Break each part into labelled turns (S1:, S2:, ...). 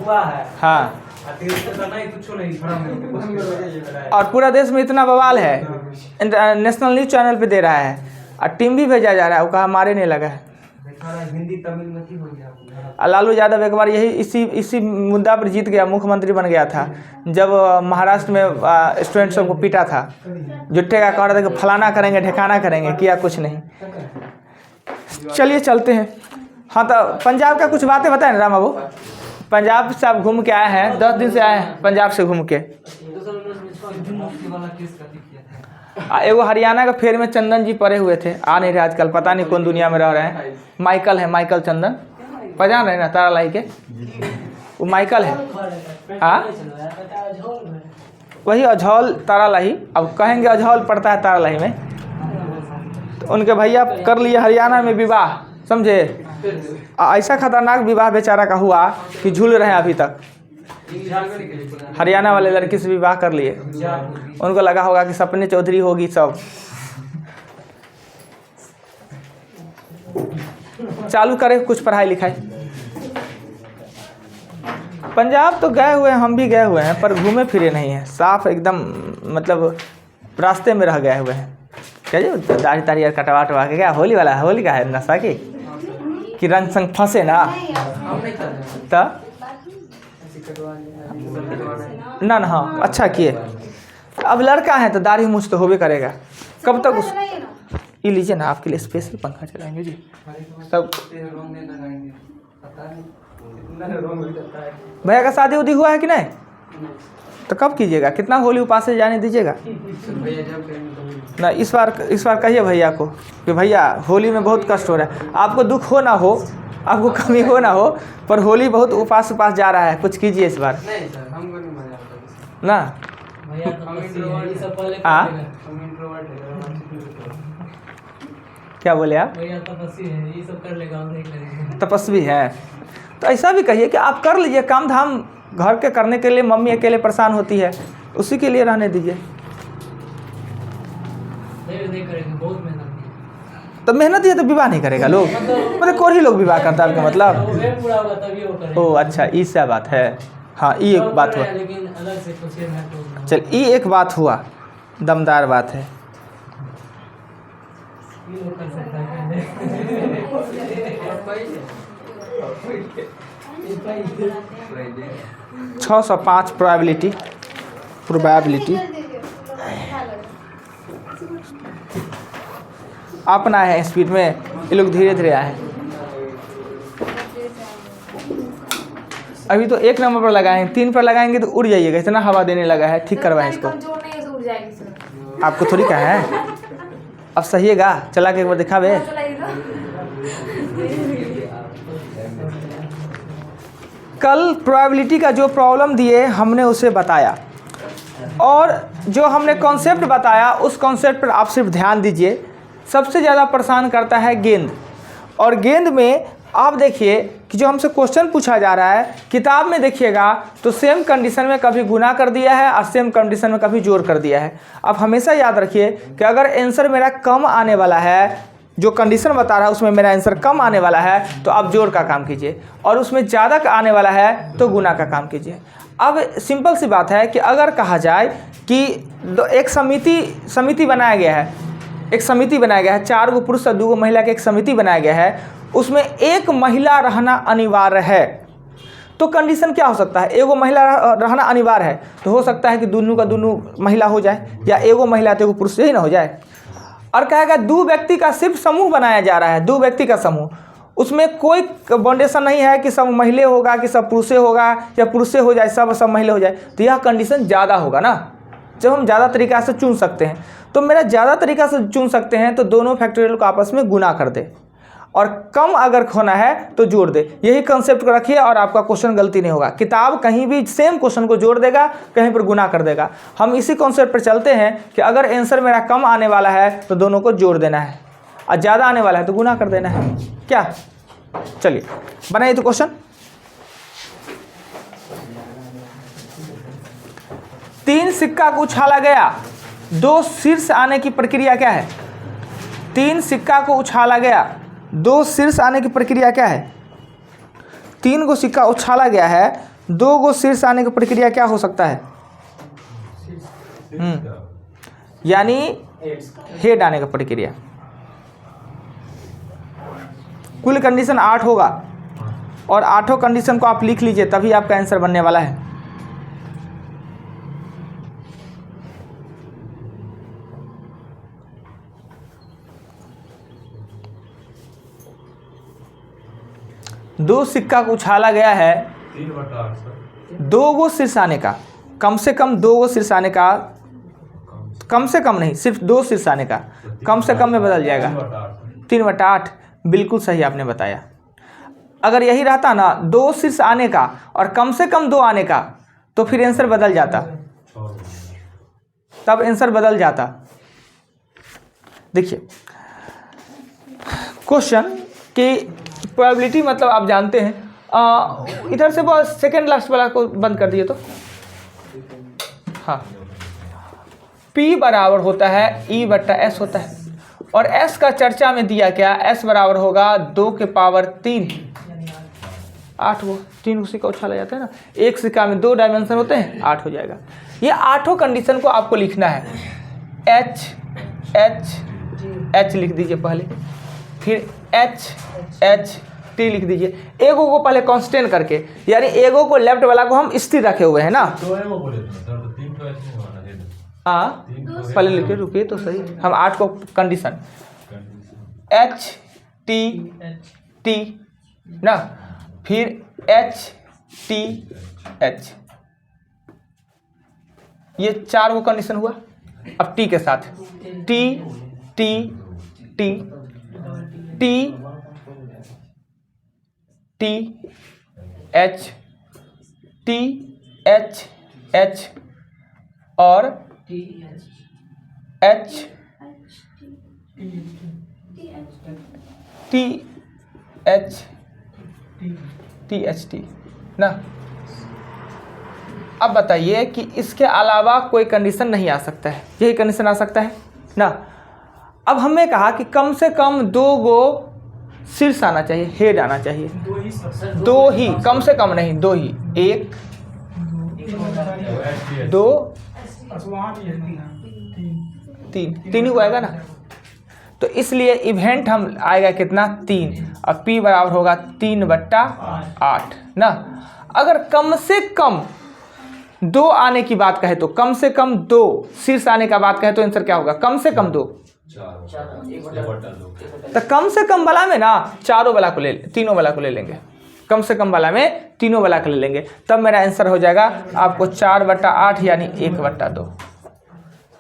S1: हुआ है।
S2: हाँ,
S1: नहीं।
S2: और पूरा देश में इतना बवाल है, नेशनल न्यूज़ चैनल पे दे रहा है, और टीम भी भेजा जा रहा है, वो कहा मारे नहीं लगा है।
S1: हिंदी तमिल में की हो गया।
S2: और लालू यादव एक बार यही इसी मुद्दा पर जीत गया, मुख्यमंत्री बन गया था, जब महाराष्ट्र में स्टूडेंट सबको पीटा था, जुट्टे का कह रहे थे कि फलाना करेंगे ढिकाना करेंगे, किया कुछ नहीं। चलिए चलते हैं। हाँ, तो पंजाब का कुछ बातें बताएं ना राम बाबू। पंजाब से आप घूम के आए हैं, 10 दिन से आए हैं पंजाब से घूम के। एगो हरियाणा का फेर में चंदन जी पड़े हुए थे, आ नहीं रहे आजकल, पता नहीं कौन दुनिया में रह रहे हैं। माइकल है, माइकल चंदन, पहचान रहे ना तारा लाई के, वो माइकल है। हाँ, वही अझौल तारा लाही, अब कहेंगे अझौल पड़ता है तारा लाही में। तो उनके भैया कर लिए हरियाणा में विवाह, समझे। ऐसा खतरनाक विवाह बेचारा का हुआ कि झूल रहे हैं अभी तक। हरियाणा वाले लड़की से विवाह कर लिए, उनको लगा होगा कि सपने चौधरी होगी सब। चालू करें कुछ पढ़ाई लिखाई। पंजाब तो गए हुए हैं, हम भी गए हुए हैं, पर घूमे फिरे नहीं हैं, साफ एकदम मतलब रास्ते में रह गए हुए हैं। क्या जी दाढ़ी ताड़ी यार कटवा टवा के, क्या होली वाला है, होली का है नशा की कि रंग संग फंसे ना तो ना। हाँ, अच्छा किए। अब लड़का है तो दाढ़ी मूछ तो होबे करेगा। कब तक उस ये लीजिए ना, आपके लिए स्पेशल पंखा चलाएंगे जी। तब भैया का शादी उदी हुआ है कि नहीं? तो कब कीजिएगा? कितना होली उपास से जाने दीजिएगा ना। इस बार कहिए भैया को कि भैया होली में बहुत कष्ट हो रहा है, आपको दुख हो ना हो, आपको कमी हो ना हो, पर होली बहुत उपास जा रहा है, कुछ कीजिए इस बार ना। क्या बोले आप? तपस्वी है तो ऐसा भी कहिए कि आप कर लीजिए काम धाम, घर के करने के लिए मम्मी अकेले परेशान होती है, उसी के लिए रहने दीजिए। तो मेहनत है तो विवाह नहीं करेगा लोग, मतलब कोई ही लोग विवाह करता है, आपका मतलब। ओ अच्छा, ऐसा बात है। हाँ, ये एक बात हुआ। चल, ये एक बात हुआ, दमदार बात है। छः सौ 5 प्रोबेबिलिटी अपना है स्पीड में, ये लोग धीरे धीरे आए। अभी तो 1 नंबर पर लगाएंगे, 3 पर लगाएंगे तो उड़ जाइएगा, इतना हवा देने लगा है। ठीक करवाएं इसको, आपको थोड़ी कहा है। अब सहीएगा, चला के एक बार दिखावे। कल प्रोबेबिलिटी का जो प्रॉब्लम दिए हमने उसे बताया, और जो हमने कॉन्सेप्ट बताया उस कॉन्सेप्ट पर आप सिर्फ ध्यान दीजिए। सबसे ज़्यादा परेशान करता है गेंद, और गेंद में आप देखिए कि जो हमसे क्वेश्चन पूछा जा रहा है, किताब में देखिएगा तो सेम कंडीशन में कभी गुना कर दिया है और सेम कंडीशन में कभी जोड़ कर दिया है। आप हमेशा याद रखिए कि अगर आंसर मेरा कम आने वाला है, जो कंडीशन बता रहा है उसमें मेरा आंसर कम आने वाला है, तो आप जोड़ का काम कीजिए, और उसमें ज़्यादा का आने वाला है तो गुना का काम कीजिए। अब सिंपल सी बात है कि अगर कहा जाए कि एक समिति बनाया गया है, एक समिति बनाया गया है, 4 गो पुरुष और 2 गो महिला के एक समिति बनाया गया है, उसमें एक महिला रहना अनिवार्य है, तो कंडीशन क्या हो सकता है? एगो महिला रहना अनिवार्य है तो हो सकता है कि दोनों का दोनों महिला हो जाए, या एगो महिला तो एगो पुरुष से ही ना हो जाए। और कहेगा 2 व्यक्ति का सिर्फ समूह बनाया जा रहा है, 2 व्यक्ति का समूह, उसमें कोई बाउंडेशन नहीं है कि सब महिला होगा कि सब पुरुषे होगा, या पुरुषे हो जाए सब महिला हो जाए, तो यह कंडीशन ज़्यादा होगा ना, जब हम ज़्यादा तरीक़ा से चुन सकते हैं। तो मेरा ज़्यादा तरीक़ा से चुन सकते हैं तो दोनों फैक्टोरियल को आपस में गुना कर दे, और कम अगर होना है तो जोड़ दे। यही कंसेप्ट को रखिए और आपका क्वेश्चन गलती नहीं होगा। किताब कहीं भी सेम क्वेश्चन को जोड़ देगा, कहीं पर गुना कर देगा। हम इसी कॉन्सेप्ट पर चलते हैं कि अगर आंसर मेरा कम आने वाला है तो दोनों को जोड़ देना है, और ज़्यादा आने वाला है तो गुना कर देना है। क्या? चलिए बनाइए तो क्वेश्चन। 3 सिक्का को उछाला गया, 2 शीर्ष आने की प्रक्रिया क्या है? 3 सिक्का को उछाला गया, 2 शीर्ष आने की प्रक्रिया क्या है? 3 को सिक्का उछाला गया है, 2 गो शीर्ष आने की प्रक्रिया क्या हो सकता है? यानी हेड आने का प्रक्रिया। कुल कंडीशन 8 होगा और 8 कंडीशन को आप लिख लीजिए, तभी आपका आंसर बनने वाला है। दो सिक्का को उछाला गया है 2 गो शीर्ष आने का, कम से कम 2 गो शीर्ष आने का, कम से कम नहीं, सिर्फ 2 शीर्ष आने का, कम से कम में बदल जाएगा 3/8। बिल्कुल सही आपने बताया। अगर यही रहता ना 2 शीर्ष आने का और कम से कम 2 आने का, तो फिर आंसर बदल जाता, तब आंसर बदल जाता। देखिए क्वेश्चन की प्रोबेबिलिटी मतलब आप जानते हैं। इधर से वो सेकेंड लास्ट वाला को बंद कर दिए तो हाँ, P बराबर होता है E/S होता है, और S का चर्चा में दिया क्या, S बराबर होगा 2 के पावर 3। 8 वो 3 सिक्का उछाला जाता है ना, एक सिक्का में 2 डायमेंशन होते हैं, 8 हो जाएगा। ये 8 कंडीशन को आपको लिखना है। H लिख दीजिए पहले, फिर H T लिख दीजिए। एगो को पहले कांस्टेंट करके, यानी एगो को लेफ्ट वाला को हम स्थिर रखे हुए हैं ना। हाँ पहले लिखिए, रुकिए तो सही, हम 8 को कंडीशन H T ना, फिर H T H, ये 4 वो कंडीशन हुआ। अब T के साथ T T T T T H T H H और H T H T H T ना। अब बताइए कि इसके अलावा कोई कंडीशन नहीं आ सकता है, यही कंडीशन आ सकता है ना। अब हमने कहा कि कम से कम 2 गो शीर्ष आना चाहिए, हेड आना चाहिए, 2 ही, कम से कम नहीं, 2 ही, 1 2 3 ही आएगा ना। तो इसलिए इवेंट हम आएगा कितना, 3, और P बराबर होगा 3/8 ना। अगर कम से कम 2 आने की बात कहे तो, कम से कम 2 शीर्ष आने का बात कहे तो आंसर क्या होगा, कम से कम 2। तो कम से कम वाला में ना तीनों वाला को ले लेंगे, कम से कम वाला में तीनों वाला को ले लेंगे, तब मेरा आंसर हो जाएगा आपको 4/8 यानी 1/2।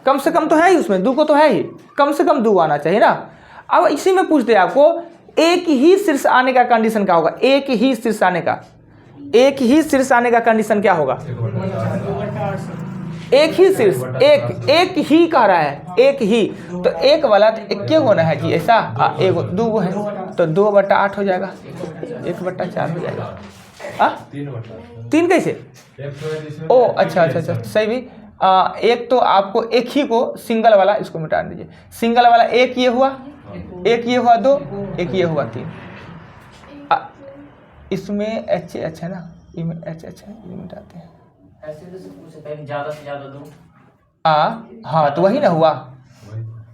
S2: कम से कम तो है ही, उसमें 2 को तो है ही, कम से कम 2 आना चाहिए ना। अब इसी में पूछते हैं आपको, एक ही शीर्ष आने का कंडीशन क्या होगा, एक ही शीर्ष आने का कंडीशन क्या होगा, एक ही शीर्ष, एक ही कह रहा है, एक ही, तो एक वाला तो एक क्यों होना है जी, ऐसा 2 गो है तो 2/8 हो जाएगा, 1/4 हो जाएगा। 3 कैसे, ओ अच्छा, सही भी। एक तो आपको एक ही को सिंगल वाला, इसको मिटा दीजिए, सिंगल वाला एक ये हुआ, 2, एक ये हुआ 3। इसमें H है ना, इसमें H है, ये मिटाते हैं।
S3: ज्यादा से ज्यादा 2,
S2: हाँ तो वही ना हुआ,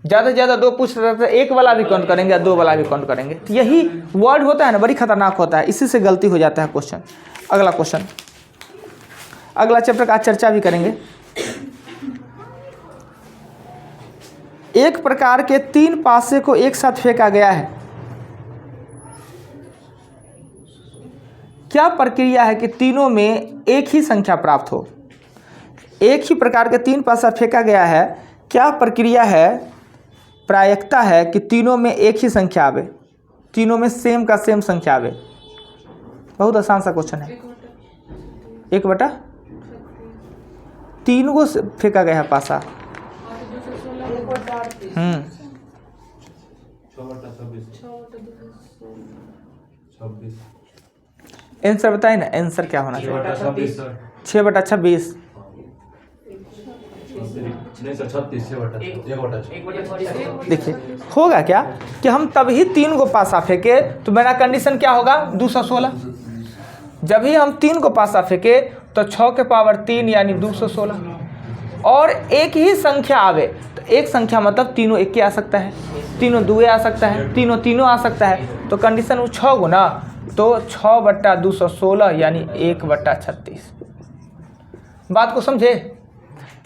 S2: ज़्यादा से ज़्यादा 2 पूछ रहे थे, एक वाला भी काउंट करेंगे, 2 वाला भी काउंट करेंगे। तो यही वर्ड होता है ना, बड़ी खतरनाक होता है, इसी से गलती हो जाता है क्वेश्चन। अगला क्वेश्चन, अगला चैप्टर का चर्चा भी करेंगे। एक प्रकार के 3 पासे को एक साथ फेंका गया है, क्या प्रक्रिया है कि तीनों में एक ही संख्या प्राप्त हो। एक ही प्रकार के 3 पासा फेंका गया है, क्या प्रक्रिया है, प्रायिकता है कि तीनों में एक ही संख्या आवे, तीनों में सेम का सेम संख्या आवे। बहुत आसान सा क्वेश्चन है। 1/3 को फेंका गया है पासा। आंसर बताइए ना, आंसर क्या होना चाहिए, 6/26। देखिए होगा क्या कि हम तभी 3 को पासा फेंके तो मेरा कंडीशन क्या होगा, 216। जब ही हम 3 को पासा फेंके तो 6 के पावर 3 यानी 216, और एक ही संख्या आवे तो एक संख्या मतलब तीनों एक आ सकता है, तीनों दुए आ सकता है, तीनों आ सकता है, तो कंडीशन वो 6 गुना, तो 6/216 यानी 1/36। बात को समझे?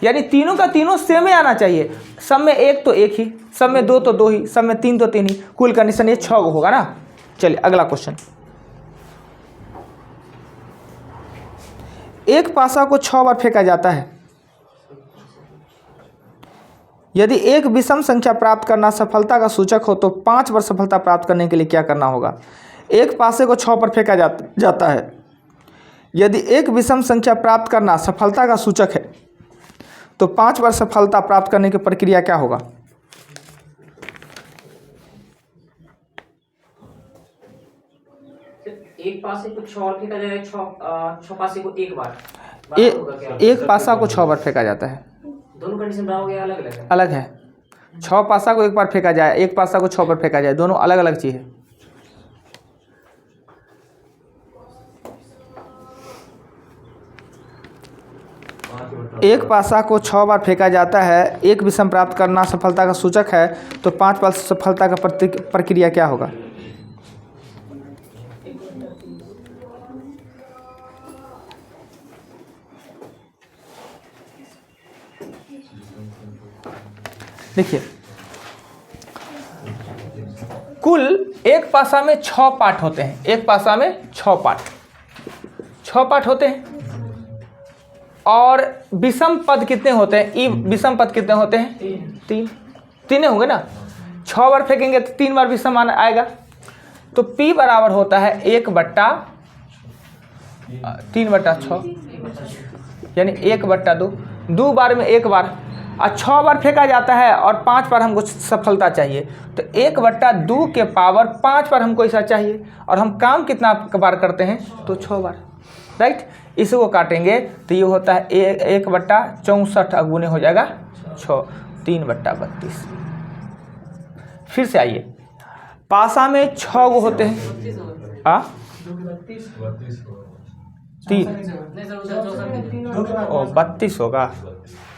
S2: यानी तीनों का तीनों सेम ही आना चाहिए, सब में एक तो एक ही, सब में दो तो दो ही, सब में तीन तो तीन ही, कुल कंडीशन ये 6 होगा ना। चलिए अगला क्वेश्चन। एक पासा को 6 बार फेंका जाता है, यदि एक विषम संख्या प्राप्त करना सफलता का सूचक हो तो 5 बार सफलता प्राप्त करने के लिए क्या करना होगा? एक पासे को 6 पर फेंका जाता है, यदि एक विषम संख्या प्राप्त करना सफलता का सूचक है तो 5 बार सफलता प्राप्त करने की प्रक्रिया क्या होगा?
S3: एक पासे को 6 और फेंका जाएगा, 6 पासे को एक बार।
S2: एक पासा को 6 बार फेंका जाता है,
S3: दोनों कंडीशन बराबर या अलग अलग है?
S2: अलग है। 6 पासा को एक बार फेंका जाए, एक पासा को 6 बार फेंका जाए, दोनों अलग अलग चीज़ है। एक पासा को 6 बार फेंका जाता है, एक विषम प्राप्त करना सफलता का सूचक है, तो 5 बार सफलता का प्रक्रिया क्या होगा? देखिए, कुल एक पासा में 6 पार्ट होते हैं, एक पासा में 6 पार्ट होते हैं, और विषम पद कितने होते हैं? ई विषम पद कितने होते हैं? 3 होंगे ना। 6 बार फेंकेंगे तो 3 बार विषम आएगा, तो P बराबर होता है 1/3/6 यानी 1/2। 2 बार में 1 बार, और 6 बार फेंका जाता है और 5 बार हमको सफलता चाहिए, तो 1/2 के पावर 5 बार हमको ऐसा चाहिए, और हम काम कितना बार करते हैं? तो 6 बार, राइट। इसको काटेंगे तो ये होता है 1/64 अगुने हो जाएगा 6, 3/32। फिर से आइए, पासा में 6 गो होते हैं, 32 होगा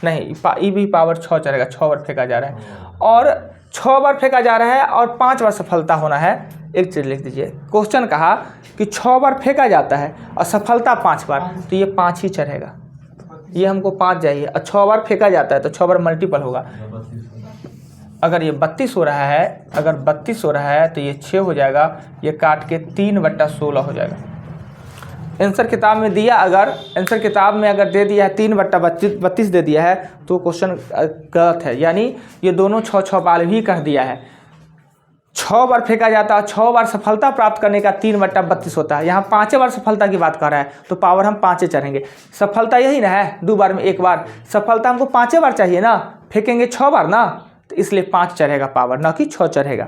S2: नहीं, ई भी पावर 6 चलेगा, 6 बार फेंका जा रहा है, और 6 बार फेंका जा रहा है और 5 बार सफलता होना है। एक चीज़ लिख दीजिए, क्वेश्चन कहा कि 6 बार फेंका जाता है और सफलता 5 बार, तो ये 5 ही चढ़ेगा, ये हमको 5 चाहिए, और 6 बार फेंका जाता है तो 6 बार मल्टीपल होगा। अगर ये 32 हो रहा है, अगर 32 हो रहा है तो ये 6 हो जाएगा, ये काट के 3/16 हो जाएगा। आंसर किताब में दिया, अगर आंसर किताब में अगर दे दिया है 3/32 दे दिया है तो क्वेश्चन गलत है, यानी ये दोनों 6 बार भी कर दिया है। 6 बार फेंका जाता है, 6 बार सफलता प्राप्त करने का 3/32 होता है, यहाँ 5 बार सफलता की बात कर रहा है, तो पावर हम 5 चढ़ेंगे। सफलता यही ना है, 2 बार में 1 बार, सफलता हमको 5 बार चाहिए ना, फेंकेंगे 6 बार ना, तो इसलिए 5 चढ़ेगा पावर, ना कि 6 चढ़ेगा।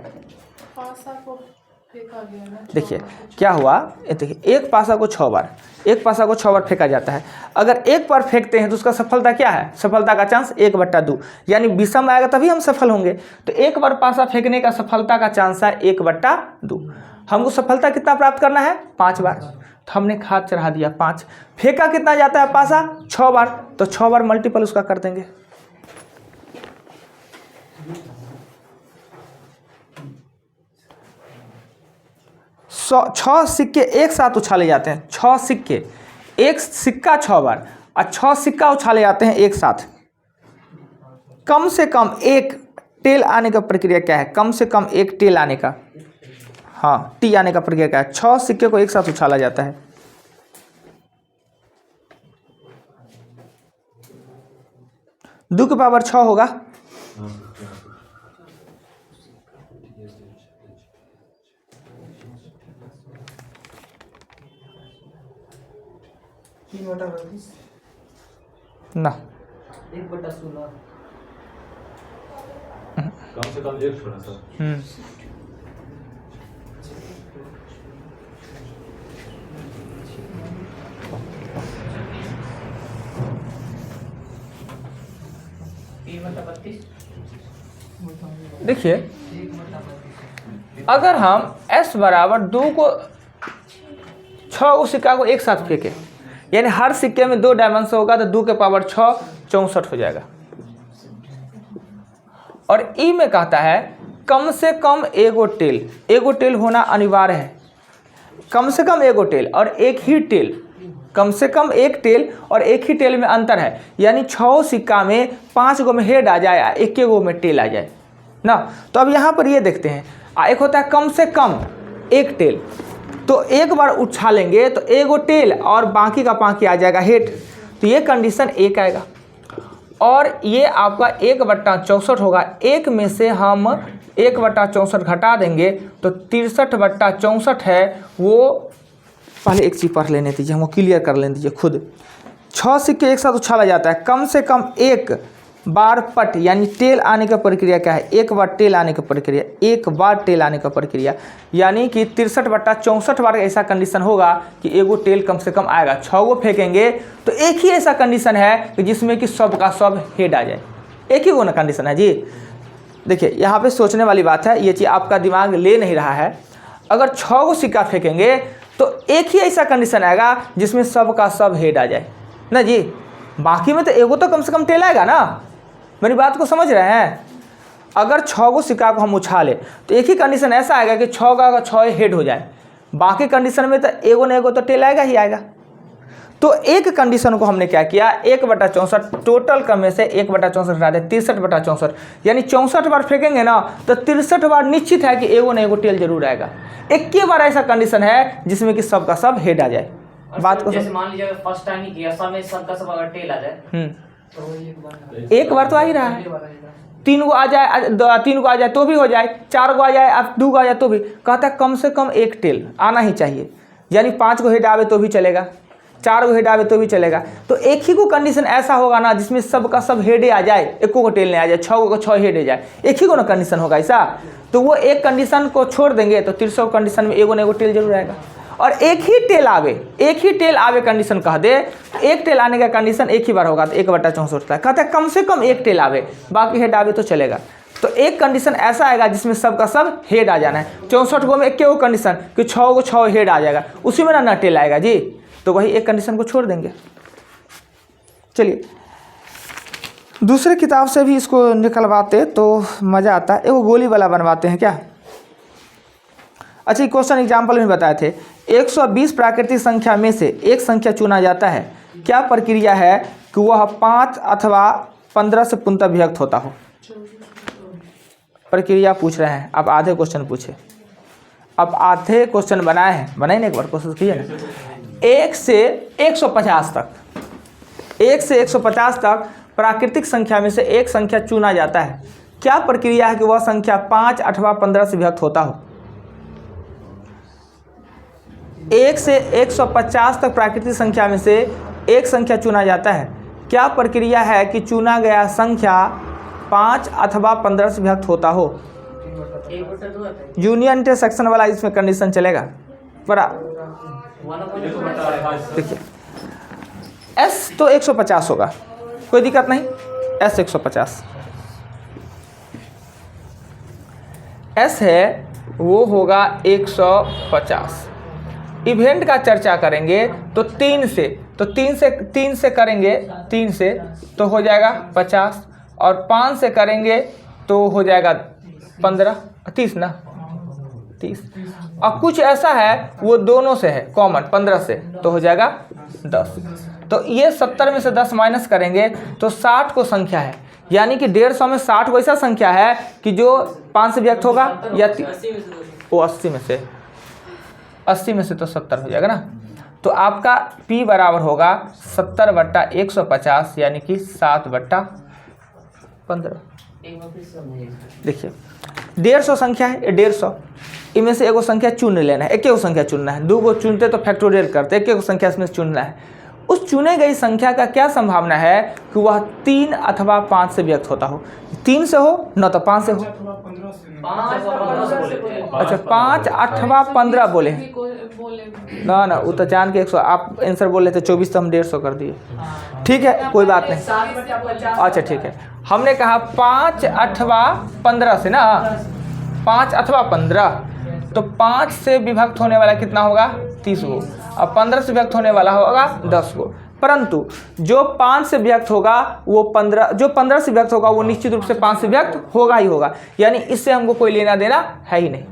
S2: देखिए क्या हुआ, देखिए एक पासा को 6 बार, एक पासा को 6 बार फेंका जाता है, अगर एक बार फेंकते हैं तो उसका सफलता क्या है? सफलता का चांस 1/2, यानी विषम आएगा तभी हम सफल होंगे, तो एक बार पासा फेंकने का सफलता का चांस है 1/2। हमको सफलता कितना प्राप्त करना है? 5 बार, तो हमने खाद चढ़ा दिया 5। फेंका कितना जाता है पासा? 6 बार, तो 6 बार मल्टीपल उसका कर देंगे। छह सिक्के एक साथ उछाले जाते हैं, 6 सिक्के, एक सिक्का 6 बार, और 6 सिक्का उछाले जाते हैं एक साथ। कम से कम एक टेल आने का प्रक्रिया क्या है? कम से कम एक टेल आने का, हाँ टी आने का प्रक्रिया क्या है? 6 सिक्के को एक साथ उछाला जाता है। दो की पावर 6 होगा, ना
S3: 1/16
S4: कम से कम एक छोड़ा सर।
S2: देखिए, अगर हम s बराबर 2 को 6 गो सिक्का को एक साथ फेंके, यानी हर सिक्के में 2 डायमेंशन होगा तो 2 के पावर 6 64 हो जाएगा। और ई में कहता है कम से कम एगो टेल होना अनिवार्य है, कम से कम एगो टेल और एक ही टेल, कम से कम एक टेल और एक ही टेल में अंतर है, यानी 6 सिक्का में 5 गो में हेड आ जाए, 1 गो में टेल आ जाए ना। तो अब यहाँ पर ये देखते हैं, एक होता है कम से कम एक टेल, तो एक बार उछालेंगे तो एगो टेल और बाकी का बाकी आ जाएगा हेड, तो ये कंडीशन एक आएगा। और ये आपका 1/64 होगा, एक में से हम 1/64 घटा देंगे तो 63/64 है। वो पहले एक चीज़ पढ़ लेने दीजिए, हमको क्लियर कर लेने दीजिए खुद। 6 सिक्के एक साथ उछाला जाता है, कम से कम एक बार पट यानी टेल आने का प्रक्रिया क्या है, एक बार टेल आने का प्रक्रिया, एक बार टेल आने का प्रक्रिया, यानी कि 63/64 बार ऐसा कंडीशन होगा कि एगो टेल कम से कम आएगा। 6 गो फेंकेंगे तो एक ही ऐसा कंडीशन है कि जिसमें कि सब का सब हेड आ जाए, एक ही वो ना कंडीशन है जी। देखिए यहाँ पे सोचने वाली बात है, ये चीज़ आपका दिमाग ले नहीं रहा है। अगर 6 गो सिक्का फेंकेंगे तो एक ही ऐसा कंडीशन आएगा जिसमें सब का सब हेड आ जाए ना जी, बाकी में तो एगो तो कम से कम टेल आएगा ना। मेरी बात को समझ रहे हैं? अगर 6 गो सिक्का को हम उछाले तो एक ही कंडीशन ऐसा आएगा कि 6 का 6 हेड हो जाए, बाकी कंडीशन में तो एगो न एगो तो टेल आएगा ही आएगा। तो एक कंडीशन को हमने क्या किया, 1/64 टोटल का में से 1/64 हटा दे, 63/64, यानी 64 बार फेंकेंगे ना तो 63 बार निश्चित है कि एगो न एगो टेल जरूर आएगा। एक ही बार ऐसा कंडीशन है जिसमें कि सब का सब हेड आ जाए। बात को
S3: जैसे मान लीजिए फर्स्ट टाइम ही किया, सब में सब का सब अगर टेल आ जाए
S2: एक बार तो आ ही रहा है, 3 गो आ जाए, 3 गो आ जाए तो भी हो जाए, 4 गो आ जाए, अब 2 गो आ जाए तो भी, कहता है कम से कम एक टेल आना ही चाहिए, यानी 5 गो हेड आवे तो भी चलेगा, 4 गो हेड आवे तो भी चलेगा। तो एक ही को कंडीशन ऐसा होगा ना जिसमें सब का सब हेड आ जाए, एक को टेल नहीं आ जाए, 6 को 6 हेड आ जाए, एक ही को ना कंडीशन होगा ऐसा। तो वो एक कंडीशन को छोड़ देंगे तो 300 कंडीशन में एगो न एगो टेल जरूर आएगा। और एक ही टेल आवे कंडीशन कह दे, एक टेल आने का कंडीशन एक ही बार होगा तो 1/64 होता है। कहते हैं कम से कम एक टेल आवे, बाकी हेड आवे तो चलेगा। तो एक कंडीशन ऐसा आएगा जिसमें सब का सब हेड आ जाना है। 64 गो में एक वो कंडीशन कि 6 को 6 हेड आ जाएगा, उसी में ना टेल आएगा जी, तो वही एक कंडीशन को छोड़ देंगे। चलिए दूसरे किताब से भी इसको निकलवाते तो मज़ा आता है। एगो गोली वाला बनवाते हैं क्या। अच्छा, क्वेश्चन एग्जाम्पल में बताए थे 120 प्राकृतिक संख्या में से एक संख्या चुना जाता है, क्या प्रक्रिया है कि वह 5 अथवा 15 से पुनः विभक्त होता हो। प्रक्रिया पूछ रहे हैं, अब आधे क्वेश्चन पूछे, अब आधे क्वेश्चन बनाए हैं, बनाए ना, एक बार कोशिश किए ना। 1 से 150 तक, 1 से 150 तक प्राकृतिक संख्या में से एक संख्या चुना जाता है, क्या प्रक्रिया है कि वह संख्या 5 अथवा 15 से विभक्त होता हो। 1 से 150 तक प्राकृतिक संख्या में से एक संख्या चुना जाता है, क्या प्रक्रिया है कि चुना गया संख्या 5 अथवा 15 से विभक्त होता हो। यूनियन इंटरसेक्शन वाला इसमें कंडीशन चलेगा। बड़ा देखिए एस तो 150 होगा, कोई दिक्कत नहीं, एस 150 एस है वो होगा 150। इवेंट का चर्चा करेंगे तो 3 से करेंगे, 3 से तो हो जाएगा 50, और 5 से करेंगे तो हो जाएगा 15, 30 ना, 30, और कुछ ऐसा है वो दोनों से है कॉमन, 15 से तो हो जाएगा 10। तो ये 70 में से 10 माइनस करेंगे तो 60 को संख्या है, यानी कि 150 में 60 को ऐसा संख्या है कि जो 5 से व्यक्त होगा, या वो 80 में से तो 70 हो जाएगा ना। तो आपका P बराबर होगा 70/150, यानी कि 7/15। देखिए 150 संख्या है, 150 इनमें से एगो संख्या चुन लेना है, एक एगो संख्या चुनना है, 2 गो चुनते तो फैक्टोरियल करते, एक एगो संख्या इसमें चुनना है। उस चुने गई संख्या का क्या संभावना है कि वह 3 अथवा 5 से व्यक्त होता हो। 3 से हो न तो 5 से हो। अच्छा 5 अथवा 15 बोले ना ना, वो तो जान के 100 आप आंसर बोल लेते, 24 तो हम 150 कर दिए। ठीक है कोई बात नहीं, अच्छा ठीक है, हमने कहा 5 अथवा 15 से ना, 5 अथवा 15, तो 5 से विभक्त होने वाला कितना होगा 30 गो, और 15 से व्यक्त होने वाला होगा 10 को। परंतु जो 5 से व्यक्त होगा वो 15, जो 15 से व्यक्त होगा वो निश्चित रूप से 5 से व्यक्त होगा ही होगा। यानी इससे हमको कोई लेना देना है ही नहीं,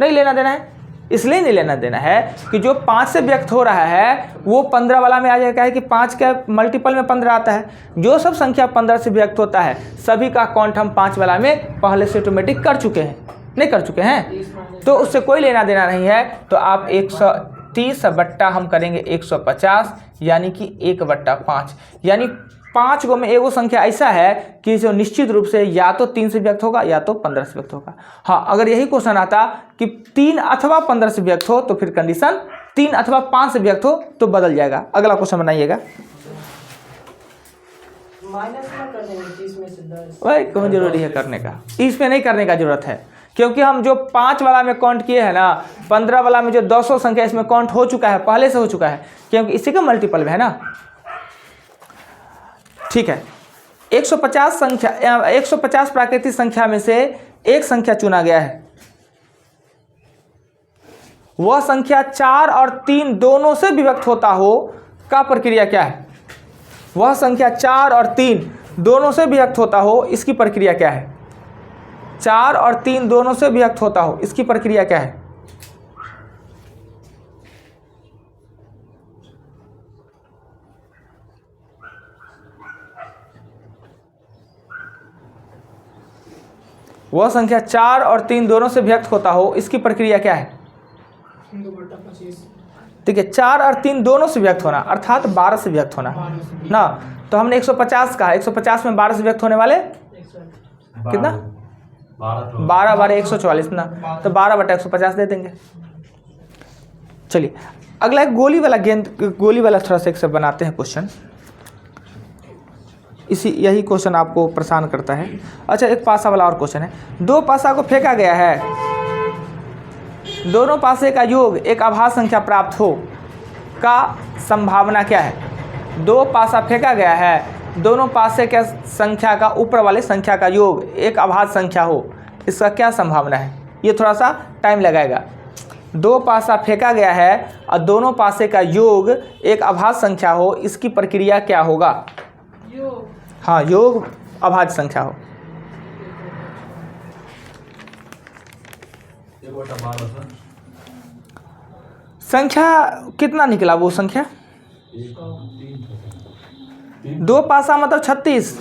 S2: नहीं लेना देना है। इसलिए नहीं लेना देना है कि जो 5 से व्यक्त हो रहा है वो 15 वाला में आ जाएगा, है कि 5 के मल्टीपल में 15 आता है। जो सब संख्या 15 से व्यक्त होता है सभी का काउंट हम 5 वाला में पहले से ऑटोमेटिक कर चुके हैं, नहीं कर चुके हैं, तो उससे कोई लेना देना नहीं है। तो आप 130 बट्टा हम करेंगे 150, यानी कि 1/5, यानी 5 गो में एगो संख्या ऐसा है कि जो निश्चित रूप से या तो 3 से व्यक्त होगा या तो 15 से व्यक्त होगा। हाँ, अगर यही क्वेश्चन आता कि 3 अथवा 15 से व्यक्त हो तो फिर कंडीशन 3 अथवा 5 से व्यक्त हो तो बदल जाएगा। अगला क्वेश्चन बनाइएगा।
S3: माइनस ना कर देंगे 30 में से 10।
S2: वही क्यों जरूरी है करने का, इसमें नहीं करने का जरूरत है, क्योंकि हम जो 5 वाला में काउंट किए हैं ना, 15 वाला में जो 200 संख्या इसमें काउंट हो चुका है, पहले से हो चुका है, क्योंकि इसी का मल्टीपल में है ना। ठीक है, 150 संख्या 150 प्राकृतिक संख्या में से एक संख्या चुना गया है। वह संख्या 4 और 3 दोनों से विभक्त होता हो का प्रक्रिया क्या है? वह संख्या 4 और 3 दोनों से विभक्त होता हो, इसकी प्रक्रिया क्या है? 4 और 3 दोनों से विभक्त होता हो, इसकी प्रक्रिया क्या है? वह संख्या 4 और 3 दोनों से विभक्त होता हो, इसकी प्रक्रिया क्या है?
S3: 2/25।
S2: ठीक है, 4 और 3 दोनों से व्यक्त होना अर्थात 12 से व्यक्त होना ना। तो हमने 150 कहा, 150 में 12 से व्यक्त होने वाले कितना? 12 12 144 ना, तो 12/150 दे देंगे। चलिए अगला एक गोली वाला गेंद, गोली वाला थोड़ा सा एक सब बनाते हैं क्वेश्चन। यही क्वेश्चन आपको परेशान करता है। अच्छा, एक पासा वाला और क्वेश्चन है। 2 पासा को फेंका गया है, दोनों पासे का योग एक अभाज्य संख्या प्राप्त हो का संभावना क्या है? 2 पासा फेंका गया है, दोनों पासे के संख्या का ऊपर वाले संख्या का योग एक अभाज्य संख्या हो, इसका क्या संभावना है? ये थोड़ा सा टाइम लगाएगा। 2 पासा फेंका गया है और दोनों पासे का योग एक अभाज्य संख्या हो, इसकी प्रक्रिया क्या होगा? हाँ, योग अभाज्य संख्या हो।
S4: 1/12 सर।
S2: संख्या कितना निकला वो संख्या? 2 पासा मतलब 36।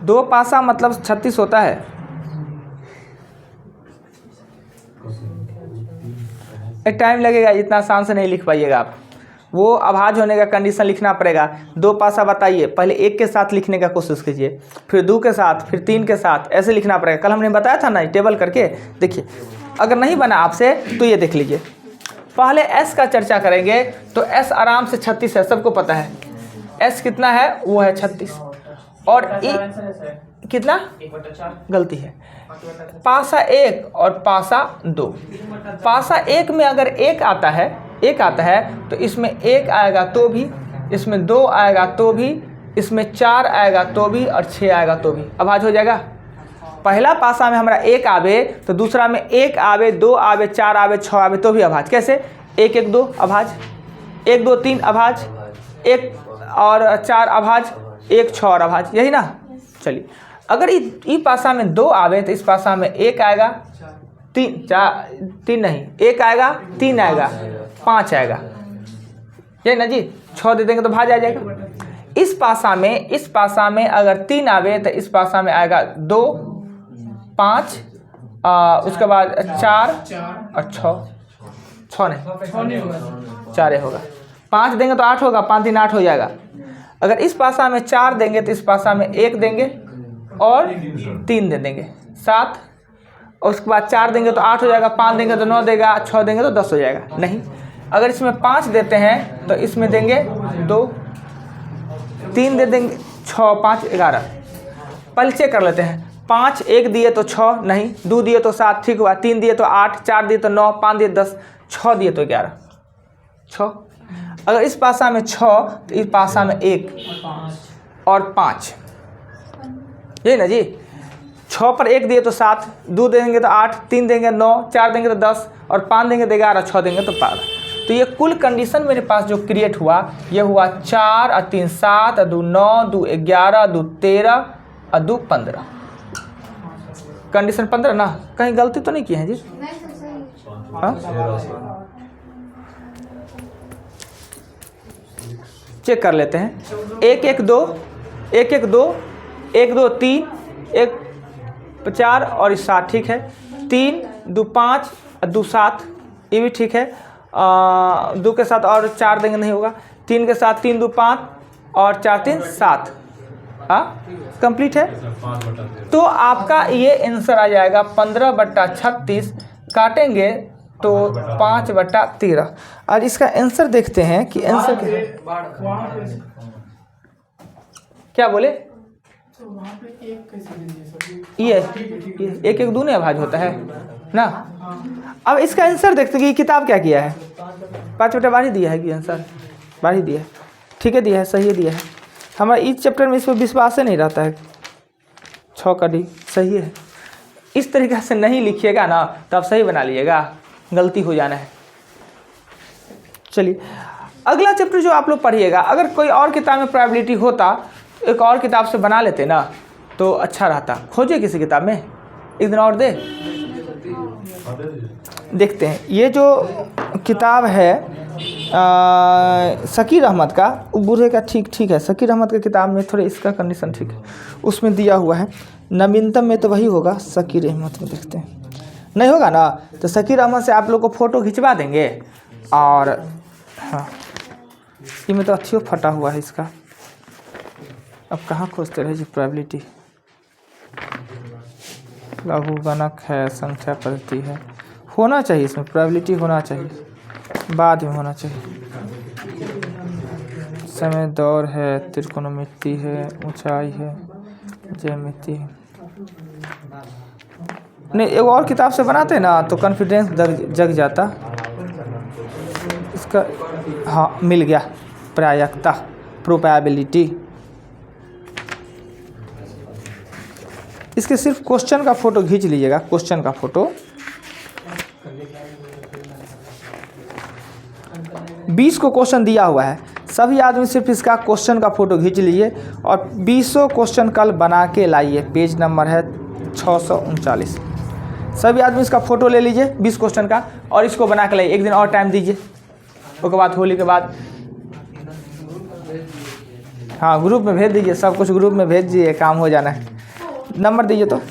S2: 2 पासा मतलब 36 होता है। टाइम लगेगा, इतना आसान से नहीं लिख पाइएगा आप, वो अभाज्य होने का कंडीशन लिखना पड़ेगा। 2 पासा बताइए, पहले 1 के साथ लिखने का कोशिश कीजिए, फिर 2 के साथ, फिर 3 के साथ, ऐसे लिखना पड़ेगा। कल हमने बताया था ना टेबल करके, देखिए अगर नहीं बना आपसे तो ये देख लीजिए। पहले s का चर्चा करेंगे तो s आराम से 36 है, सबको पता है। s कितना है? वो है 36। और कितना?
S3: 1/4।
S2: गलती है, पासा 1 और पासा 2। पासा 1 में अगर 1 आता है तो इसमें 1 आएगा तो भी, इसमें 2 आएगा तो भी, इसमें 4 आएगा तो भी और 6 आएगा तो भी अभाज्य हो जाएगा। पहला पासा में हमारा 1 आवे तो दूसरा में 1 आवे, 2 आवे, 4 आवे, 6 आवे तो भी अभाज्य। कैसे? 1 1 2 अभाज्य, 1 2 3 अभाज्य, 1 और 4 अभाज्य, 1 6 और अभाज्य, यही ना। चलिए अगर इस पासा में 2 आवे तो इस पासा में 1 आएगा, 3 नहीं, 1 आएगा, 3 आएगा, 5 आएगा, यही ना जी। 6 दे देंगे तो भाज्य आ जाएगा। इस पासा में अगर 3 आवे तो इस पासा में आएगा 2 5, उसके बाद 4 और 6 नहीं 4 होगा। 5 देंगे तो 8 होगा, 5 3 8 हो जाएगा। अगर इस पासा में 4 देंगे तो इस पासा में 1 देंगे और 3 दे देंगे 7, और उसके बाद 4 देंगे तो 8 हो जाएगा, 5 देंगे तो 9 देगा, 6 देंगे तो 10 हो जाएगा। नहीं, अगर इसमें 5 देते हैं तो इसमें देंगे 2, 3 दे देंगे 6 5 11। पहले चेक कर लेते हैं। 5 1 दिए तो 6 नहीं, 2 दिए तो 7 ठीक हुआ, 3 दिए तो 8, 4 दिए तो 9, 5 दिए 10, 6 दिए तो 11, 6। अगर इस पासा में 6 तो इस पासा में 1 और 5, यही ना जी। 6 पर 1 दिए तो 7, 2 देंगे तो 8, 3 देंगे 9, 4 देंगे तो 10 और 5 देंगे तो 11, 6 देंगे तो 12। तो ये कुल कंडीशन मेरे पास जो क्रिएट हुआ, ये हुआ 4 और 3 7 और 2 9 2 11 2 13 और 2 15। कंडीशन 15 ना, कहीं गलती तो नहीं की है जी? हाँ? चेक कर लेते हैं। 1 1 2 1 1 2 1 2 3 1 4 और 7 ठीक है। 3 2 5 और 2 7 ये भी ठीक है। 2 के साथ और 4 देंगे नहीं होगा। 3 के साथ 3 2 5 और 4 3 7। हाँ कंप्लीट है। तो आपका ये आंसर आ जाएगा 15/36। काटेंगे तो 5/13। और इसका आंसर देखते हैं कि आंसर क्या बोले। ये 1 1 2 ने भाज होता है ना। अब इसका आंसर देखते हैं कि किताब क्या किया है। 5/12 दिया है कि आंसर 12 दिया है। ठीक है, दिया है, सही है, दिया है। हमारा इस चैप्टर में इस पर विश्वास ही नहीं रहता है। 6 का डी सही है। इस तरीक़े से नहीं लिखिएगा ना तो आप सही बना लीजिएगा, गलती हो जाना है। चलिए अगला चैप्टर जो आप लोग पढ़िएगा, अगर कोई और किताब में प्रोबेबिलिटी होता, एक और किताब से बना लेते ना तो अच्छा रहता। खोजिए किसी किताब में, एक दिन और दे देखते हैं। ये जो किताब है शकीर अहमद का, बूढ़े का, ठीक है। शकीर अहमद की किताब में थोड़े इसका कंडीशन ठीक है, उसमें दिया हुआ है। नवीनतम में तो वही होगा, शकीर अहमद में देखते हैं। नहीं होगा ना तो शकीर अहमद से आप लोग को फ़ोटो खिंचवा देंगे। और हाँ इसमें तो अच्छी फटा हुआ है इसका। अब कहाँ खोजते रहे जी प्रोबेबिलिटी। लघुगणक है, संख्या पद्धति है, होना चाहिए इसमें प्रोबेबिलिटी, होना चाहिए, बाद में होना चाहिए। समय दौर है, त्रिकोणमिति है, ऊंचाई है, ज्यामिति है। नहीं एक और किताब से बनाते ना तो कॉन्फिडेंस जग जाता। इसका हाँ मिल गया, प्रायिकता, प्रोबेबिलिटी। इसके सिर्फ क्वेश्चन का फोटो खींच लीजिएगा, क्वेश्चन का फोटो। 20 को क्वेश्चन दिया हुआ है, सभी आदमी सिर्फ इसका क्वेश्चन का फोटो खींच लीजिए और 20 क्वेश्चन कल बना के लाइए। पेज नंबर है 639। सभी आदमी इसका फोटो ले लीजिए 20 क्वेश्चन का और इसको बना के लाइए। एक दिन और टाइम दीजिए, उसके बाद होली के बाद हाँ ग्रुप में भेज दीजिए, सब कुछ ग्रुप में भेज दीजिए, काम हो जाना है। नंबर दीजिए तो।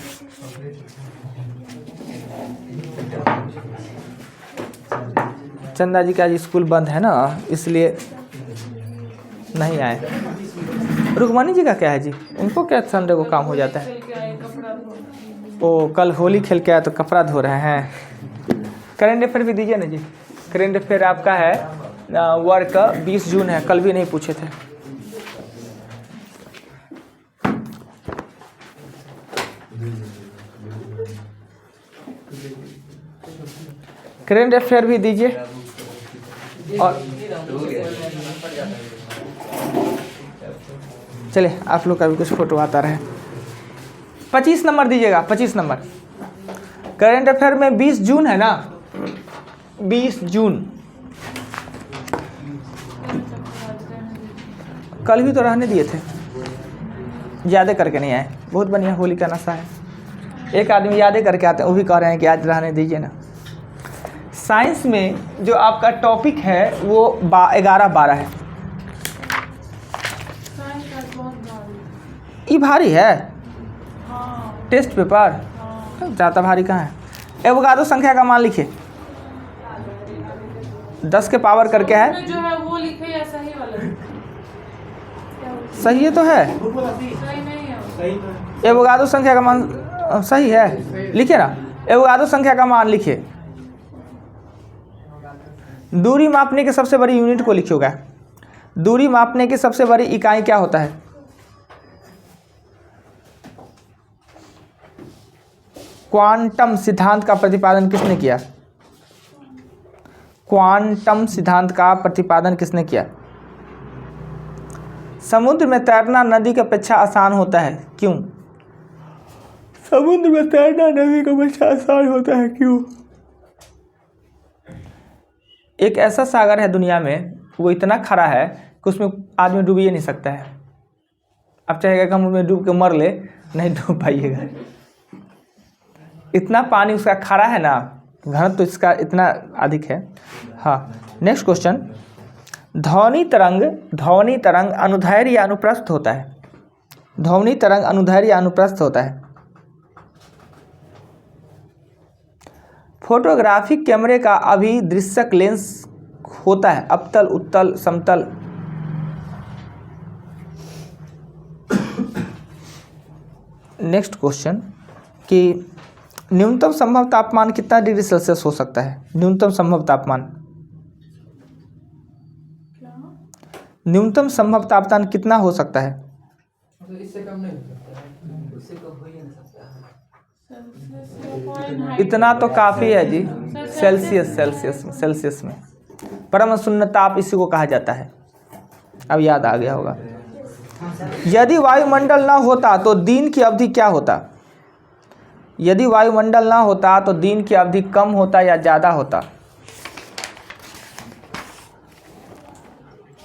S2: चंदा जी का आज स्कूल बंद है ना, इसलिए नहीं आए। रुकमणी जी का क्या है जी, उनको क्या संडे को काम हो जाता है। ओ कल होली खेल के आए तो कपड़ा धो रहे हैं। करेंट अफेयर भी दीजिए ना जी। करेंट अफेयर आपका है वर्क 20 जून है, कल भी नहीं पूछे थे। करेंट अफेयर भी दीजिए। और चलिए आप लोग का भी कुछ फोटो आता रहे। 25 नंबर दीजिएगा, 25 नंबर। करेंट अफेयर में 20 जून है ना, 20 जून। कल भी तो रहने दिए थे, यादें करके नहीं आए। बहुत बढ़िया, होली का नशा है। एक आदमी यादें करके आते हैं, वो भी कह रहे हैं कि आज रहने दीजिए ना। साइंस में जो आपका टॉपिक है वो 11-12 है। ये भारी है टेस्ट पेपर, ज़्यादा भारी कहाँ है। एवोगाड्रो संख्या का मान लिखिए, 10 के पावर करके है
S5: जो है वो लिखे या सही वाला?
S2: सही है तो है।
S5: सही नहीं है।
S2: एवोगाड्रो संख्या का मान सही है, लिखिए ना। एवोगाड्रो संख्या का मान लिखिए। दूरी मापने के सबसे बड़ी यूनिट को लिखिएगा। दूरी मापने की सबसे बड़ी इकाई क्या होता है? क्वांटम सिद्धांत का प्रतिपादन किसने किया? क्वांटम सिद्धांत का प्रतिपादन किसने किया? समुद्र में तैरना नदी की अपेक्षा आसान होता है, क्यों? समुद्र में तैरना नदी की अपेक्षा आसान होता है, क्यों? एक ऐसा सागर है दुनिया में, वो इतना खरा है कि उसमें आदमी डूब ही नहीं सकता है। अब चाहेगा कि हम उसमें डूब के मर ले, नहीं डूब पाइएगा। इतना पानी उसका खरा है ना, घनत्व तो इसका इतना अधिक है। हाँ, नेक्स्ट क्वेश्चन। ध्वनि तरंग अनुदैर्ध्य या अनुप्रस्थ होता है? ध्वनि तरंग अनुदैर्ध्य या अनुप्रस्थ होता है? फोटोग्राफिक कैमरे का अभिदृश्यक लेंस होता है अवतल, उत्तल, समतल? नेक्स्ट क्वेश्चन कि न्यूनतम संभव तापमान कितना डिग्री सेल्सियस हो सकता है? न्यूनतम संभव तापमान, न्यूनतम संभव तापमान कितना हो सकता है?
S1: इससे कम नहीं हो सकता है, उससे कम हो ही नहीं सकता है।
S2: इतना तो काफ़ी है जी। सेल्सियस में परम शून्य ताप इसी को कहा जाता है। अब याद आ गया होगा। यदि वायुमंडल ना होता तो दिन की अवधि क्या होता? यदि वायुमंडल ना होता तो दिन की अवधि कम होता या ज़्यादा होता?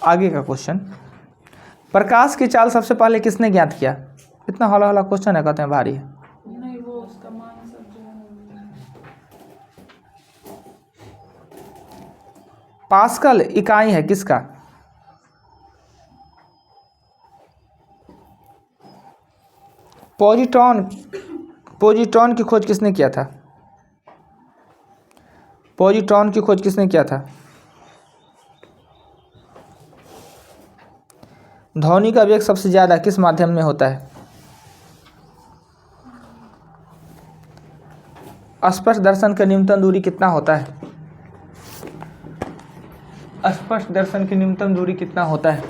S2: आगे का क्वेश्चन। प्रकाश की चाल सबसे पहले किसने ज्ञात किया? इतना हौला हौला क्वेश्चन है, कहते हैं भारी है।
S5: नहीं, वो उसका मान सब जो है।
S2: पास्कल इकाई है किसका? पॉजिट्रॉन की खोज किसने किया था? पॉजिट्रॉन की खोज किसने किया था? ध्वनि का वेग सबसे ज़्यादा किस माध्यम में होता है? स्पष्ट दर्शन का न्यूनतम दूरी कितना होता है? स्पष्ट दर्शन की न्यूनतम दूरी कितना होता है?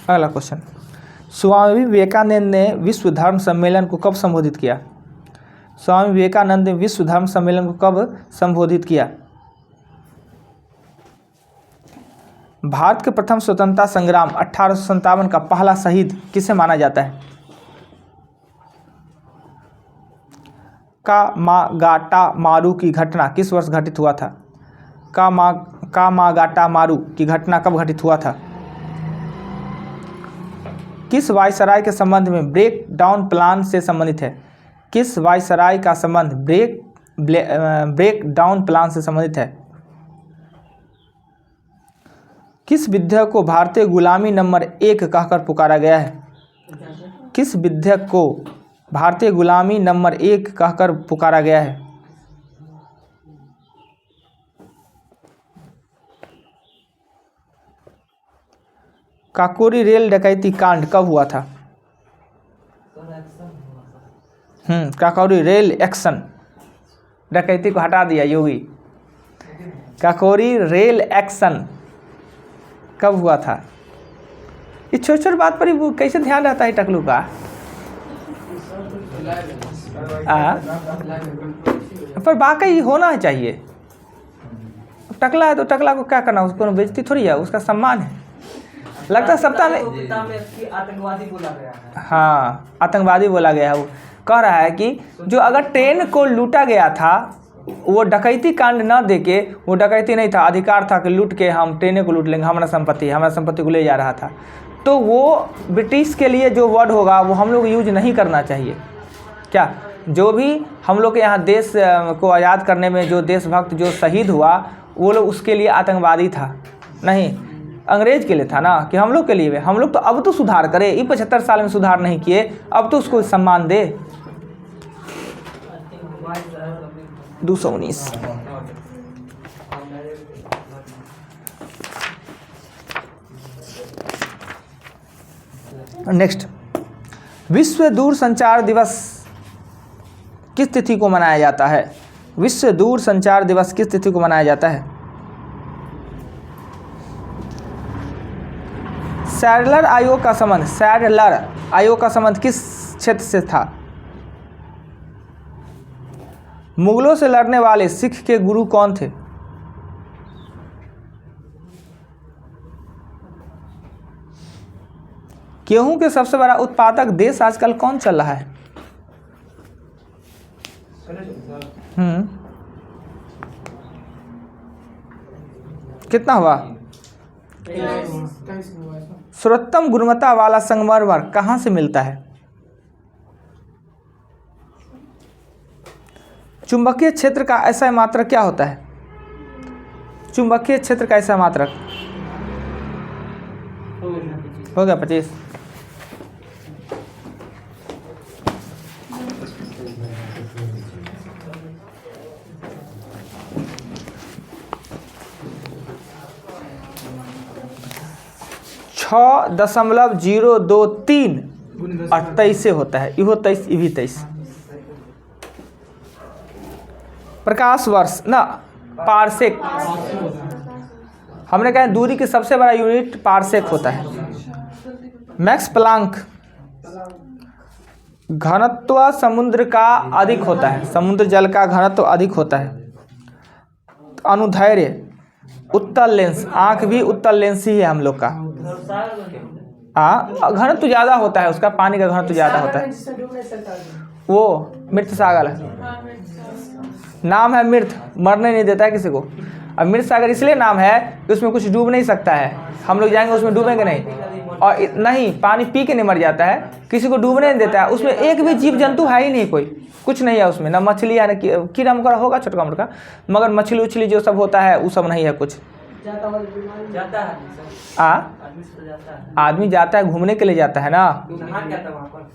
S2: अगला क्वेश्चन। स्वामी विवेकानंद ने विश्व धर्म सम्मेलन को कब संबोधित किया? स्वामी विवेकानंद ने विश्व धर्म सम्मेलन को कब संबोधित किया? भारत के प्रथम स्वतंत्रता संग्राम 1857 का पहला शहीद किसे माना जाता है? कामागाटामारू की घटना किस वर्ष घटित हुआ था? कामागाटामारू की घटना कब घटित हुआ था? किस वायसराय के संबंध में ब्रेक डाउन प्लान से संबंधित है? किस वायसराय का संबंध ब्रेक डाउन प्लान से संबंधित है? किस विधेयक को भारतीय गुलामी नंबर 1 कहकर पुकारा गया है? किस विधेयक को भारतीय गुलामी नंबर 1 कहकर पुकारा गया है? काकोरी रेल डकैती कांड कब हुआ था? काकोरी रेल एक्शन, डकैती को हटा दिया योगी। काकोरी रेल एक्शन कब हुआ था? ये छोटी छोटी बात पर ही कैसे ध्यान रहता है टकलू का? पर वाकई होना चाहिए। टकला है तो टकला को क्या करना, उसको बेइज्जती थोड़ी है, उसका सम्मान है। लगता है सप्ताह में
S1: आतंकवादी बोला गया है।
S2: हाँ, आतंकवादी बोला गया है। वो कह रहा है कि जो अगर ट्रेन को लूटा गया था, वो डकैती कांड ना देके, वो डकैती नहीं था, अधिकार था कि लूट के हम ट्रेनें को लूट लेंगे, हमारा संपत्ति को ले जा रहा था। तो वो ब्रिटिश के लिए जो वर्ड होगा वो हम लोग यूज नहीं करना चाहिए। क्या जो भी हम लोग के यहाँ देश को आज़ाद करने में जो देशभक्त जो शहीद हुआ, वो लोग उसके लिए आतंकवादी था नहीं, अंग्रेज के लिए था ना, कि हम लोग के लिए। हम लोग तो अब तो सुधार करें, ये 75 साल में सुधार नहीं किए, अब तो उसको सम्मान दे। 219। नेक्स्ट, विश्व दूरसंचार दिवस किस तिथि को मनाया जाता है? विश्व दूरसंचार दिवस किस तिथि को मनाया जाता है? सैडलर आयोग का संबंध किस क्षेत्र से था? मुगलों से लड़ने वाले सिख के गुरु कौन थे? गेहूं के सबसे बड़ा उत्पादक देश आजकल कौन चल रहा है? कितना हुआ? सर्वोत्तम गुणवत्ता वाला संगमरमर कहाँ से मिलता है? चुंबकीय क्षेत्र का ऐसा मात्रक क्या होता है? चुंबकीय क्षेत्र का ऐसा मात्रक हो गया 25। छः 0.023 और 23 से होता है। इहो 23 ये भी 23। प्रकाश वर्ष ना पारसेक, हमने कहा दूरी की सबसे बड़ा यूनिट पारसेक होता है। मैक्स प्लांक घनत्व समुद्र का अधिक होता है, समुद्र जल का घनत्व अधिक होता है। अनुधैर्य उत्तल लेंस, आंख भी उत्तल लेंस ही है हम लोग का। हाँ घनत्व ज़्यादा होता है उसका, पानी का घनत्व ज़्यादा होता है। वो मृत सागर नाम है, मृत मरने नहीं देता है किसी को। अब मृत सागर इसलिए नाम है कि उसमें कुछ डूब नहीं सकता है, हम लोग जाएंगे उसमें डूबेंगे नहीं, और नहीं पानी पी के नहीं मर जाता है, किसी को डूबने नहीं देता है। उसमें एक भी जीव जंतु है ही नहीं, कोई कुछ नहीं है उसमें, ना मछली है ना कीड़ा मकोड़ा होगा छोटा मोटा, मगर मछली उछली जो सब होता है वो सब नहीं है कुछ।
S3: जाता है
S2: आदमी जाता है घूमने के लिए जाता है ना।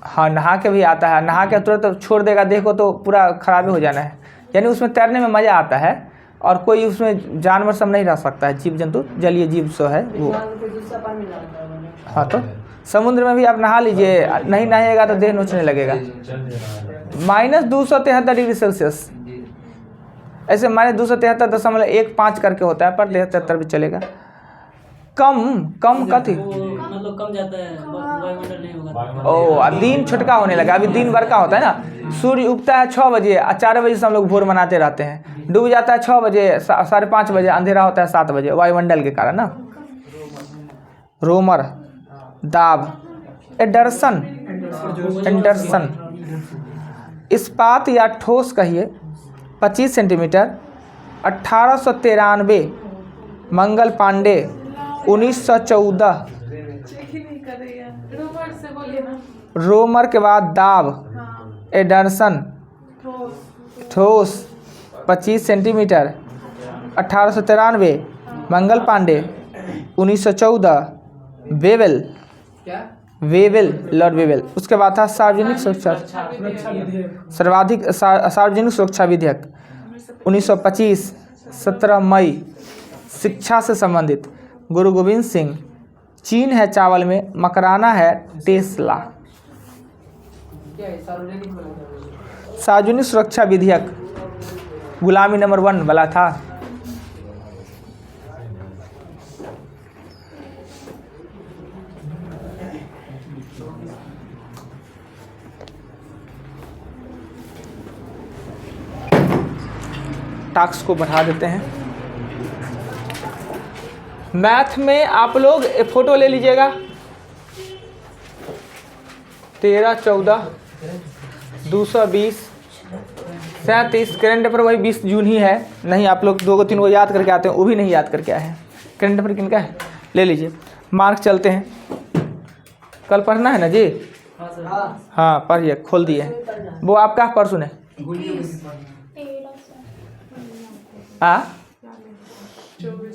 S2: हाँ नहा के भी आता है, नहा के तुरंत छोड़ देगा देखो तो पूरा खराब हो जाना है। यानी उसमें तैरने में मज़ा आता है, और कोई उसमें जानवर सब नहीं रह सकता है, जीव जंतु जलीय जीव सो है वो। हाँ तो समुद्र में भी आप नहा लीजिए, नहीं नहाइएगा तो देह नोचने लगेगा। -273 डिग्री सेल्सियस, ऐसे -273.15 करके होता है, पर 73 भी चलेगा। कम कथी
S3: मतलब कम जाता है, वायुमंडल नहीं होगा।
S2: ओ दिन छोटका होने लगा, अभी दिन भर का होता है ना। सूर्य उगता है 6 बजे और 4 बजे से हम लोग भोर मनाते रहते हैं। डूब जाता है 6 बजे, 5:30 बजे, अंधेरा होता है 7 बजे, वायुमंडल के कारण ना। रोमर, दाब, एंडरसन, इस्पात या ठोस कहिए 25 सेंटीमीटर। 1893 मंगल पांडे, 1914 रोमर के बाद दाब, एंडरसन ठोस 25 centimetre. 1893 Mangal Pandey, 1914 Wavell, Lord Wavell. उसके बाद था सार्वजनिक सुरक्षा सार्वजनिक सुरक्षा विधेयक 1925, 17 मई। शिक्षा से संबंधित गुरु गोविंद सिंह। चीन है चावल में, मकराना है टेस्ला। सार्वजनिक सुरक्षा विधेयक गुलामी नंबर 1 वाला था। टास्क को बढ़ा देते हैं। मैथ में आप लोग फोटो ले लीजिएगा। 13, 14, 220, 37। करंट अफेयर वही 20 जून ही है। नहीं आप लोग 2-3 को याद करके आते हैं, वो भी नहीं याद करके आए हैं। करंट अफेयर किनका है ले लीजिए। मार्क चलते हैं, कल पढ़ना है ना जी। हाँ पढ़िए, खोल दिए। वो आपका परसों है।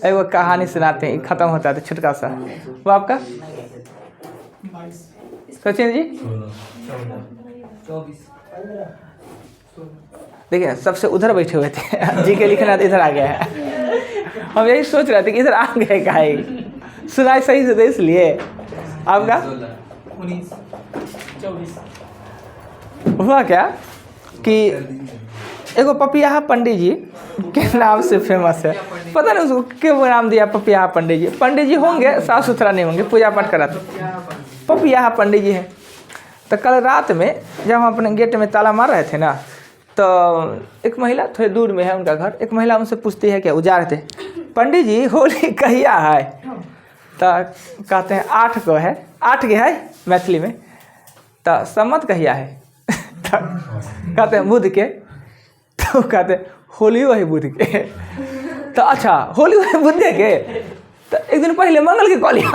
S2: वो कहानी सुनाते हैं, खत्म होता है तो छुटका सा। वो आपका सचिन जी 24। देखिए सबसे उधर बैठे हुए थे, जी के लिखना तो इधर आ गया है। हम यही सोच रहे थे कि इधर आ गए काहे, सुनाई सही से दे इसलिए। आपका
S1: 19, 24।
S2: हुआ क्या कि एगो पपिया पंडित जी के नाम से फेमस है, पता नहीं उसको क्यों नाम दिया पपिया पंडित जी। पंडित जी होंगे, साफ सुथरा नहीं होंगे, पूजा पाठ कराते। पपिया पंडित जी हैं। तो कल रात में जब हम अपने गेट में ताला मार रहे थे ना, तो एक महिला, थोड़े दूर में है उनका घर, एक महिला उनसे पूछती है क्या उजाड़ थे, पंडित जी होली कहिया है? तो कहते हैं 8 को है। 8 के है मैथिली में। तो सम्मत कहिया है? तो कहते हैं बुध के। तो कहते होली वही बुध के। तो अच्छा होली वही बुध के, तो एक दिन पहले मंगल के कह लिया।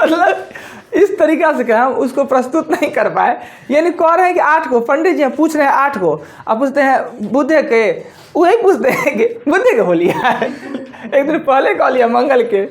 S2: मतलब इस तरीक़ा से क्या हम उसको प्रस्तुत नहीं कर पाए। यानी कह रहे हैं कि 8 को, पंडित जी पूछ रहे हैं 8 को, अब पूछते हैं बुध के, वही पूछते हैं कि बुध के होली है। एक दिन पहले कह लिया मंगल के,